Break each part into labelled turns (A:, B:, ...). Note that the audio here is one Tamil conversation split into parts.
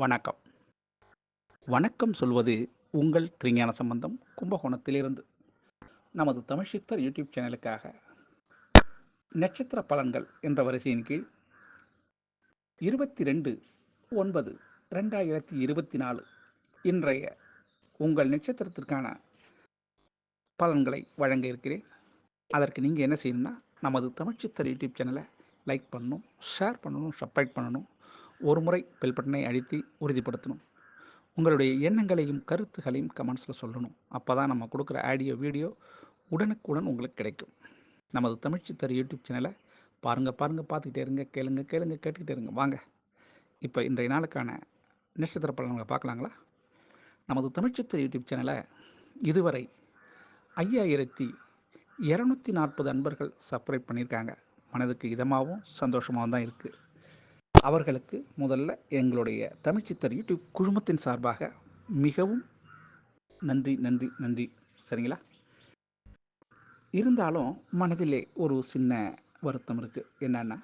A: வணக்கம். வணக்கம் சொல்வது உங்கள் திருஞான சம்பந்தம் கும்பகோணத்திலிருந்து. நமது தமிழ் சித்தர் யூடியூப் சேனலுக்காக நட்சத்திர பலன்கள் என்ற வரிசையின் கீழ் 22/9/2024 இன்றைய உங்கள் நட்சத்திரத்திற்கான பலன்களை வழங்க இருக்கிறேன். அதற்கு நீங்கள் என்ன செய்யணும்னா, நமது தமிழ் சித்தர் யூடியூப் சேனலை லைக் பண்ணணும், ஷேர் பண்ணணும், சப்ஸ்கிரைப் பண்ணணும், ஒரு முறை பெல் பட்டனை அழுத்தி உறுதிப்படுத்தணும். உங்களுடைய எண்ணங்களையும் கருத்துகளையும் கமெண்ட்ஸில் சொல்லணும். அப்போ தான் நம்ம கொடுக்குற ஆடியோ வீடியோ உடனுக்குடன் உங்களுக்கு கிடைக்கும். நமது தமிழ் சித்தர் யூடியூப் சேனலை பாருங்கள் பார்த்துக்கிட்டே இருங்க, கேட்டுக்கிட்டே இருங்க. வாங்க இப்போ இன்றைய நாளுக்கான நட்சத்திர பலன்களை பார்க்கலாங்களா? நமது தமிழ் சித்தர் யூடியூப் சேனலை இதுவரை 5240 அன்பர்கள் சப்ஸ்கிரைப் பண்ணியிருக்காங்க. மனதுக்கு இதமாகவும் சந்தோஷமாகவும் தான் இருக்குது. அவர்களுக்கு முதல்ல எங்களுடைய தமிழ் சித்தர் யூடியூப் குழுமத்தின் சார்பாக மிகவும் நன்றி. சரிங்களா? இருந்தாலும் மனதிலே ஒரு சின்ன வருத்தம் இருக்குது. என்னன்னா,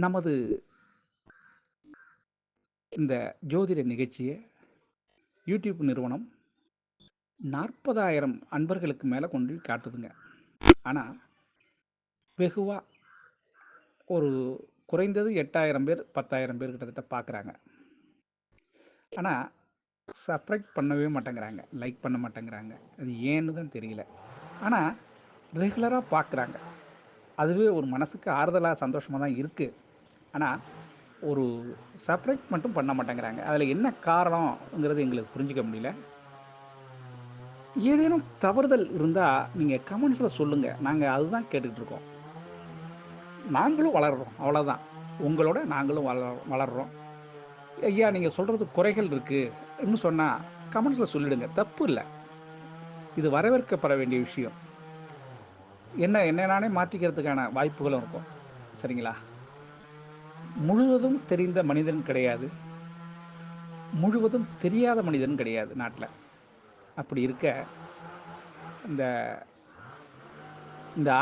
A: நமது இந்த ஜோதிட நிகழ்ச்சியை யூடியூப் நிறுவனம் 40,000 அன்பர்களுக்கு மேலே கொண்டு காட்டுதுங்க. ஆனால் வெகுவாக ஒரு குறைந்தது 8,000 பேர் 10,000 பேர் கிட்டத்தட்ட பார்க்குறாங்க. ஆனால் சப்ஸ்கிரைப் பண்ணவே மாட்டேங்கிறாங்க, லைக் பண்ண மாட்டேங்கிறாங்க. அது ஏன்னு தான் தெரியல. ஆனால் ரெகுலராக பார்க்குறாங்க. அதுவே ஒரு மனசுக்கு ஆறுதலாக சந்தோஷமாக தான் இருக்குது. ஆனால் ஒரு சப்ஸ்கிரைப் மட்டும் பண்ண மாட்டேங்கிறாங்க. அதில் என்ன காரணங்கிறது எங்களுக்கு புரிஞ்சிக்க முடியல. ஏதேனும் தவறுதல் இருந்தால் நீங்கள் கமெண்ட்ஸில் சொல்லுங்கள். நாங்கள் அதுதான் கேட்டுக்கிட்டு இருக்கோம். நாங்களும் வளர்கிறோம், அவ்வளோதான். உங்களோட நாங்களும் வளர்கிறோம். ஐயா, நீங்கள் சொல்கிறது குறைகள் இருக்குன்னு சொன்னால் கமெண்ட்ஸில் சொல்லிவிடுங்க, தப்பு இல்லை. இது வரவேற்கப்பட வேண்டிய விஷயம். என்ன நானே மாற்றிக்கிறதுக்கான வாய்ப்புகளும் இருக்கும். சரிங்களா? முழுவதும் தெரிந்த மனிதன் கிடையாது, முழுவதும் தெரியாத மனிதன் கிடையாது நாட்டில். அப்படி இருக்க இந்த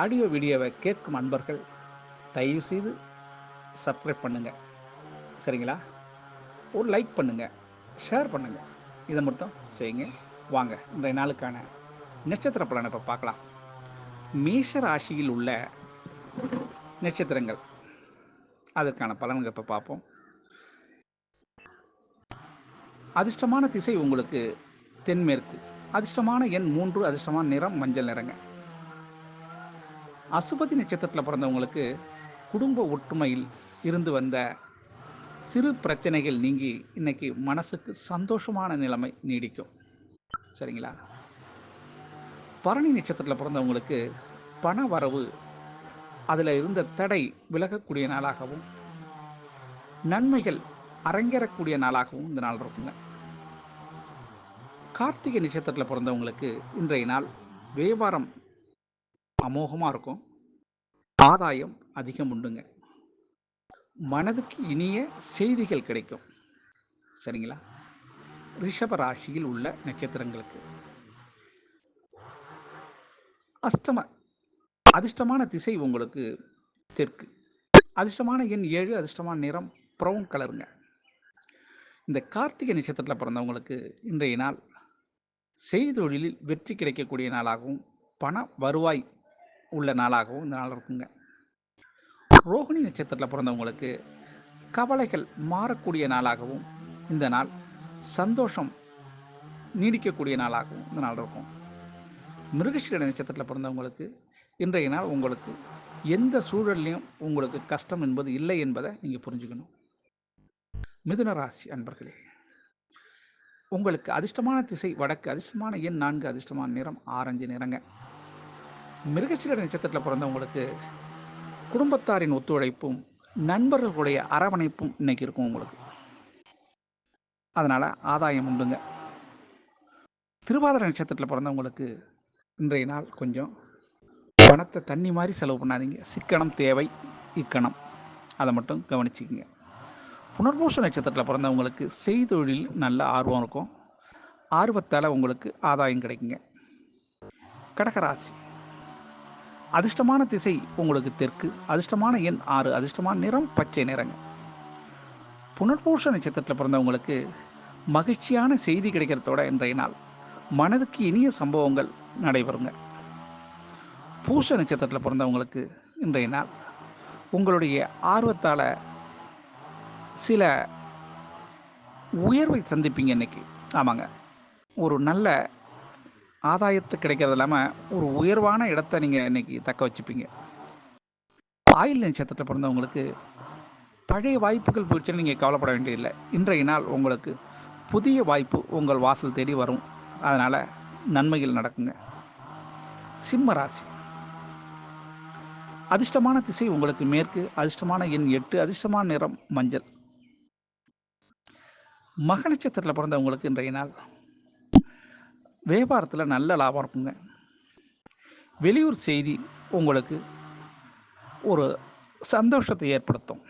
A: ஆடியோ வீடியோவை கேட்கும் அன்பர்கள் தயவுசெய்து சப்ஸ்கிரைப் பண்ணுங்கள். சரிங்களா? ஒரு லைக் பண்ணுங்கள், ஷேர் பண்ணுங்கள். இதை மட்டும் செய்யுங்க. வாங்க இன்றைய நாளுக்கான நட்சத்திர பலனை இப்போ பார்க்கலாம். மேஷ ராசியில் உள்ள நட்சத்திரங்கள், அதற்கான பலன்கள் இப்போ பார்ப்போம். அதிர்ஷ்டமான திசை உங்களுக்கு தென்மேற்கு. அதிர்ஷ்டமான எண் 3. அதிர்ஷ்டமான நிறம் மஞ்சள் நிறங்க. அசுபதி நட்சத்திரத்தில் பிறந்தவங்களுக்கு குடும்ப ஒற்றுமையில் இருந்து வந்த சிறு பிரச்சனைகள் நீங்கி இன்னைக்கு மனசுக்கு சந்தோஷமான நிலைமை நீடிக்கும். சரிங்களா? பரணி நட்சத்திரத்தில் பிறந்தவங்களுக்கு பண வரவு, அதில் இருந்த தடை விலகக்கூடிய நாளாகவும் நன்மைகள் அரங்கேறக்கூடிய நாளாகவும் இந்த நாள் இருக்குங்க. கார்த்திகை நட்சத்திரத்தில் பிறந்தவங்களுக்கு இன்றைய நாள் வியாபாரம் அமோகமாக இருக்கும், ஆதாயம் அதிகம் உண்டுங்க. மனதுக்கு இனிய செய்திகள் கிடைக்கும். சரிங்களா? ரிஷப ராசியில் உள்ள நட்சத்திரங்களுக்கு அதிர்ஷ்டமான திசை உங்களுக்கு தெற்கு. அதிர்ஷ்டமான எண் 7. அதிர்ஷ்டமான நிறம் ப்ரௌன் கலருங்க. இந்த கார்த்திகை நட்சத்திரத்தில் பிறந்தவங்களுக்கு இன்றைய நாள் செய்தொழிலில் வெற்றி கிடைக்கக்கூடிய நாளாகவும் பண வருவாய் உள்ள நாளாகவும் இந்த நாள் இருக்குங்க. ரோகிணி நட்சத்திரத்தில் பிறந்தவங்களுக்கு கவலைகள் மாறக்கூடிய நாளாகவும் இந்த நாள் சந்தோஷம் நீடிக்கக்கூடிய நாளாகவும் இந்த நாள் இருக்கும். மிருகசீரிட நட்சத்திரத்தில் பிறந்தவங்களுக்கு இன்றைய நாள் உங்களுக்கு எந்த சூழல்லையும் உங்களுக்கு கஷ்டம் என்பது இல்லை என்பதை நீங்கள் புரிஞ்சுக்கணும். மிதுன ராசி அன்பர்களே, உங்களுக்கு அதிர்ஷ்டமான திசை வடக்கு. அதிர்ஷ்டமான எண் 4. அதிர்ஷ்டமான நிறம் ஆரஞ்சு நிறங்க. மிருகசீரிட நட்சத்திரத்தில் பிறந்தவங்களுக்கு குடும்பத்தாரின் ஒத்துழைப்பும் நண்பர்களுடைய அரவணைப்பும் இன்னைக்கு இருக்கும் உங்களுக்கு. அதனால் ஆதாயம் உண்டுங்க. திருவாதிரை நட்சத்திரத்தில் பிறந்தவங்களுக்கு இன்றைய நாள் கொஞ்சம் பணத்தை தண்ணி மாதிரி செலவு பண்ணாதீங்க. சிக்கனம் தேவை, இக்கணம், அதை மட்டும் கவனிச்சுக்குங்க. புனர்பூச நட்சத்திரத்தில் பிறந்தவங்களுக்கு செய்தொழில் நல்ல ஆர்வம் இருக்கும், ஆர்வத்தால் உங்களுக்கு ஆதாயம் கிடைக்குங்க. கடகராசி, அதிர்ஷ்டமான திசை உங்களுக்கு தெற்கு. அதிர்ஷ்டமான எண் 6. அதிர்ஷ்டமான நிறம் பச்சை நிறங்க. புனர்பூச நட்சத்திரத்தில் பிறந்தவங்களுக்கு மகிழ்ச்சியான செய்தி கிடைக்கிறதோட இன்றைய நாள் மனதுக்கு இனிய சம்பவங்கள் நடைபெறுங்க. பூச நட்சத்திரத்தில் பிறந்தவங்களுக்கு இன்றைய நாள் உங்களுடைய ஆர்வத்தால் சில உயர்வை சந்திப்பீங்க இன்னைக்கு. ஆமாங்க, ஒரு நல்ல ஆதாயத்து கிடைக்கிறது இல்லாமல் ஒரு உயர்வான இடத்த நீங்கள் இன்னைக்கு தக்க வச்சுப்பீங்க. ஆயில் நட்சத்திரத்தில் பிறந்தவங்களுக்கு பழைய வாய்ப்புகள் போயிடுச்சுன்னு நீங்கள் கவலைப்பட வேண்டியதில்லை. இன்றைய நாள் உங்களுக்கு புதிய வாய்ப்பு உங்கள் வாசல் தேடி வரும். அதனால் நன்மைகள் நடக்குங்க. சிம்ம ராசி. அதிர்ஷ்டமான திசை உங்களுக்கு மேற்கு, அதிர்ஷ்டமான எண் 8, அதிர்ஷ்டமான நிறம் மஞ்சள். மக நட்சத்திரத்தில் பிறந்தவங்களுக்கு இன்றைய நாள் வியாபாரத்தில் நல்ல லாபம் இருக்குங்க. வெளியூர் செய்தி உங்களுக்கு ஒரு சந்தோஷத்தை ஏற்படுத்தும்.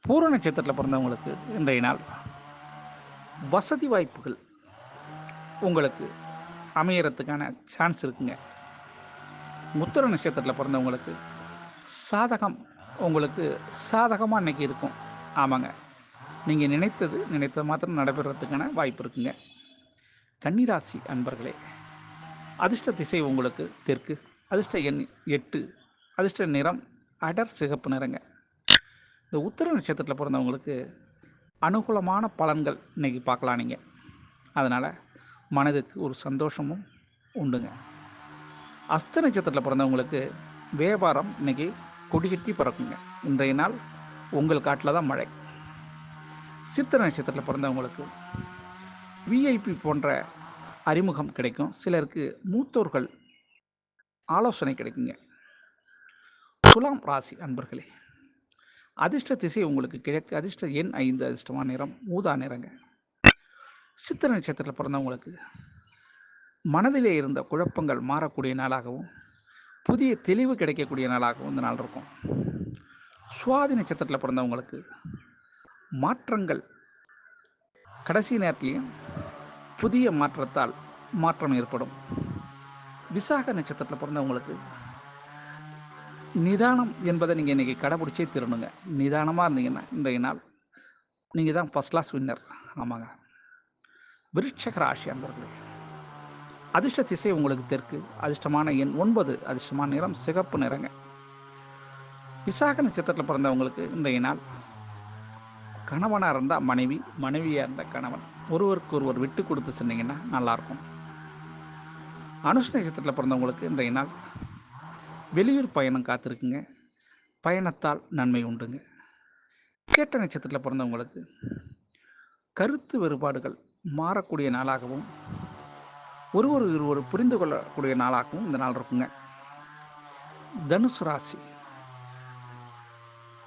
A: பூர நட்சத்திரத்தில் பிறந்தவங்களுக்கு இன்றைய நாள் வசதி வாய்ப்புகள் உங்களுக்கு அமையறதுக்கான சான்ஸ் இருக்குங்க. உத்திர நட்சத்திரத்தில் பிறந்தவங்களுக்கு சாதகம் உங்களுக்கு சாதகமாக இன்றைக்கி இருக்கும். ஆமாங்க, நீங்கள் நினைத்தது மாத்திரம் நடைபெறத்துக்கான வாய்ப்பு இருக்குங்க. கன்னிராசி அன்பர்களே, அதிர்ஷ்ட திசை உங்களுக்கு தெற்கு, அதிர்ஷ்ட எண் 8, அதிர்ஷ்ட நிறம் அடர் சிகப்பு நிறங்க. இந்த உத்திர நட்சத்திரத்தில் பிறந்தவங்களுக்கு அனுகூலமான பலன்கள் இன்றைக்கி பார்க்கலாம் நீங்கள். அதனால் மனதுக்கு ஒரு சந்தோஷமும் உண்டுங்க. அஸ்த நட்சத்திரத்தில் பிறந்தவங்களுக்கு வியாபாரம் இன்றைக்கி கொடிகட்டி பறக்குங்க. இன்றைய நாள் உங்கள் காட்டில் தான் மழை. சித்திரை நட்சத்திரத்தில் பிறந்தவங்களுக்கு விஐபி போன்ற அறிமுகம் கிடைக்கும். சிலருக்கு மூத்தோர்கள் ஆலோசனை கிடைக்குங்க. துலாம் ராசி அன்பர்களே, அதிர்ஷ்ட திசை உங்களுக்கு கிழக்கு, அதிர்ஷ்ட எண் 5, அதிர்ஷ்டமான நிறம் ஊதா நிறங்க. சித்திரை நட்சத்திரத்தில் பிறந்தவங்களுக்கு மனதிலே இருந்த குழப்பங்கள் மாறக்கூடிய நாளாகவும் புதிய தெளிவு கிடைக்கக்கூடிய நாளாகவும் இந்த நாள் இருக்கும். சுவாதி நட்சத்திரத்தில் பிறந்தவங்களுக்கு மாற்றங்கள் கடைசி நேரத்திலையும் புதிய மாற்றத்தால் மாற்றம் ஏற்படும். விசாக நட்சத்திரத்தில் பிறந்தவங்களுக்கு நிதானம் என்பதை நீங்கள் இன்றைக்கி கடைபிடிச்சே திருணுங்க. நிதானமாக இருந்தீங்கன்னா இன்றைய நாள் நீங்கள் தான் ஃபஸ்ட் கிளாஸ் வின்னர். ஆமாங்க. விருட்சக ராசி அன்பர்களே, அதிர்ஷ்ட திசை உங்களுக்கு தெற்கு, அதிர்ஷ்டமான எண் 9, அதிர்ஷ்டமான நிறம் சிகப்பு நிறங்க. விசாக நட்சத்திரத்தில் பிறந்தவங்களுக்கு இன்றைய நாள் கணவனாக இருந்தால் மனைவி, மனைவியாக இருந்தால் கணவன், ஒருவருக்கு ஒருவர் விட்டு கொடுத்து சொன்னீங்கன்னா நல்லாயிருக்கும். அனுஷ நட்சத்திரத்தில் பிறந்தவங்களுக்கு இன்றைய நாள் வெளியூர் பயணம் காத்திருக்குங்க. பயணத்தால் நன்மை உண்டுங்க. கேட்ட நட்சத்திரத்தில் பிறந்தவங்களுக்கு கருத்து வேறுபாடுகள் மாறக்கூடிய நாளாகவும் ஒருவர் புரிந்து கொள்ளக்கூடிய நாளாகவும் இந்த நாள் இருக்குங்க. தனுசு ராசி.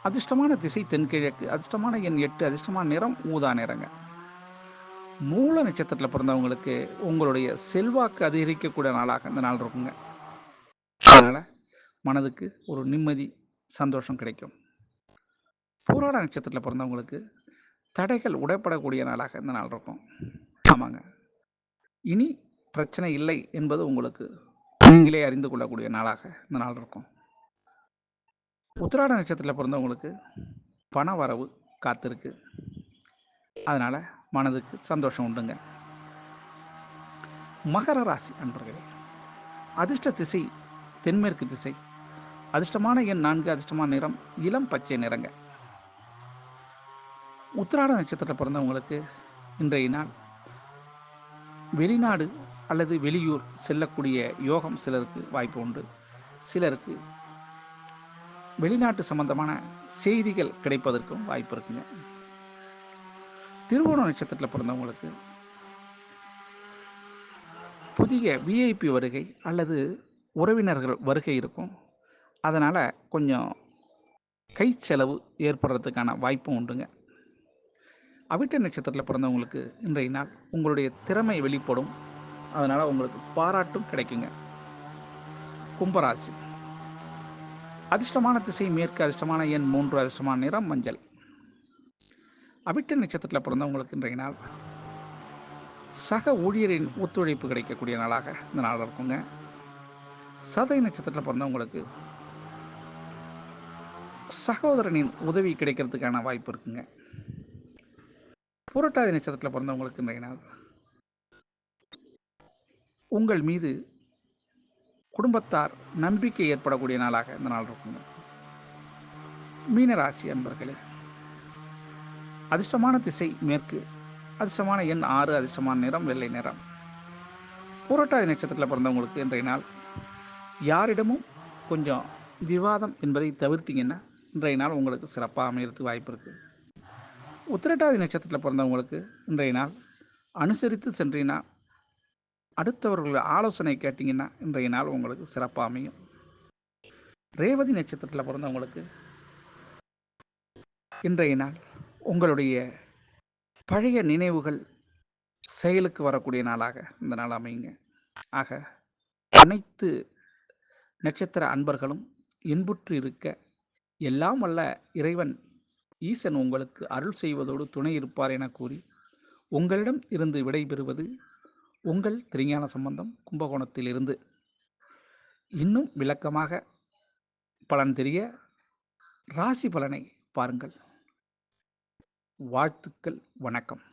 A: அதிர்ஷ்டமான திசை தென்கிழக்கு, அதிர்ஷ்டமான எண் 8, அதிர்ஷ்டமான நிறம் ஊதா நிறங்க. மூல நட்சத்திரத்தில் பிறந்தவங்களுக்கு உங்களுடைய செல்வாக்கு அதிகரிக்கக்கூடிய நாளாக இந்த நாள் இருக்குங்க. அதனால் மனதுக்கு ஒரு நிம்மதி சந்தோஷம் கிடைக்கும். பூராட நட்சத்திரத்தில் பிறந்தவங்களுக்கு தடைகள் உடைப்படக்கூடிய நாளாக இந்த நாள் இருக்கும். ஆமாங்க, இனி பிரச்சனை இல்லை என்பது உங்களுக்கு நீங்களே அறிந்து கொள்ளக்கூடிய நாளாக இந்த நாள் இருக்கும். உத்திராட நட்சத்திரத்தில் பிறந்தவங்களுக்கு பண வரவு காத்திருக்கு. அதனால் மனதுக்கு சந்தோஷம் உண்டுங்க. மகர ராசி அன்பர்களே, அதிர்ஷ்ட திசை தென்மேற்கு திசை, அதிர்ஷ்டமான எண் 4, அதிர்ஷ்டமான நிறம் இளம் பச்சை நிறங்க. உத்திராட நட்சத்திரத்தில் பிறந்தவங்களுக்கு இன்றைய நாள் வெளிநாடு அல்லது வெளியூர் செல்லக்கூடிய யோகம் சிலருக்கு வாய்ப்பு உண்டு. சிலருக்கு வெளிநாட்டு சம்பந்தமான செய்திகள் கிடைப்பதற்கும் வாய்ப்பு இருக்குங்க. திருவோண நட்சத்திரத்தில் பிறந்தவங்களுக்கு புதிய விஐபி வருகை அல்லது உறவினர்கள் வருகை இருக்கும். அதனால் கொஞ்சம் கை செலவு ஏற்படுறதுக்கான வாய்ப்பும் உண்டுங்க. அவிட்ட நட்சத்திரத்தில் பிறந்தவங்களுக்கு இன்றைய நாள் உங்களுடைய திறமை வெளிப்படும். அதனால் உங்களுக்கு பாராட்டும் கிடைக்குங்க. கும்பராசி. அதிர்ஷ்டமான திசை மேற்கு, அதிர்ஷ்டமான எண் 3, அதிர்ஷ்டமான நிறம் மஞ்சள். அவிட்ட நட்சத்திரத்தில் பிறந்தவங்களுக்கு இன்றைய நாள் சக ஊழியரின் ஒத்துழைப்பு கிடைக்கக்கூடிய நாளாக இந்த நாள் இருக்குங்க. சதய நட்சத்திரத்தில் பிறந்தவங்களுக்கு சகோதரனின் உதவி கிடைக்கிறதுக்கான வாய்ப்பு இருக்குங்க. புரட்டாதி நட்சத்திரத்தில் பிறந்தவங்களுக்கு இன்றைய நாள் உங்கள் மீது குடும்பத்தார் நம்பிக்கை ஏற்படக்கூடிய நாளாக இந்த நாள் இருக்குங்க. மீனராசி அன்பர்களே, அதிர்ஷ்டமான திசை மேற்கு, அதிர்ஷ்டமான எண் 6, அதிர்ஷ்டமான நிறம் வெள்ளை நிறம். புரட்டாதி நட்சத்திரத்தில் பிறந்தவங்களுக்கு இன்றைய நாள் யாரிடமும் கொஞ்சம் விவாதம் என்பதை தவிர்த்திங்கன்னா இன்றைய நாள் உங்களுக்கு சிறப்பாக அமையறதுக்கு வாய்ப்பு இருக்குது. உத்திரட்டாதி நட்சத்திரத்தில் பிறந்தவங்களுக்கு இன்றைய நாள் அனுசரித்து சென்றீங்கன்னா, அடுத்தவர்கள் ஆலோசனை கேட்டிங்கன்னா இன்றைய நாள் உங்களுக்கு சிறப்பாக அமையும். ரேவதி நட்சத்திரத்தில் பிறந்தவங்களுக்கு இன்றைய நாள் உங்களுடைய பழைய நினைவுகள் செயலுக்கு வரக்கூடிய நாளாக இந்த நாள் அமையுங்க. ஆக அனைத்து நட்சத்திர அன்பர்களும் இன்புற்று இருக்க எல்லாம் வல்ல இறைவன் ஈசன் உங்களுக்கு அருள் செய்வதோடு துணை இருப்பார் என கூறி உங்களிடம் இருந்து விடைபெறுவது உங்கள் திருஞான சம்பந்தம், கும்பகோணத்தில் இருந்து. இன்னும் விளக்கமாக பலன் தெரிய ராசி பலனை பாருங்கள். வாழ்த்துக்கள், வணக்கம்.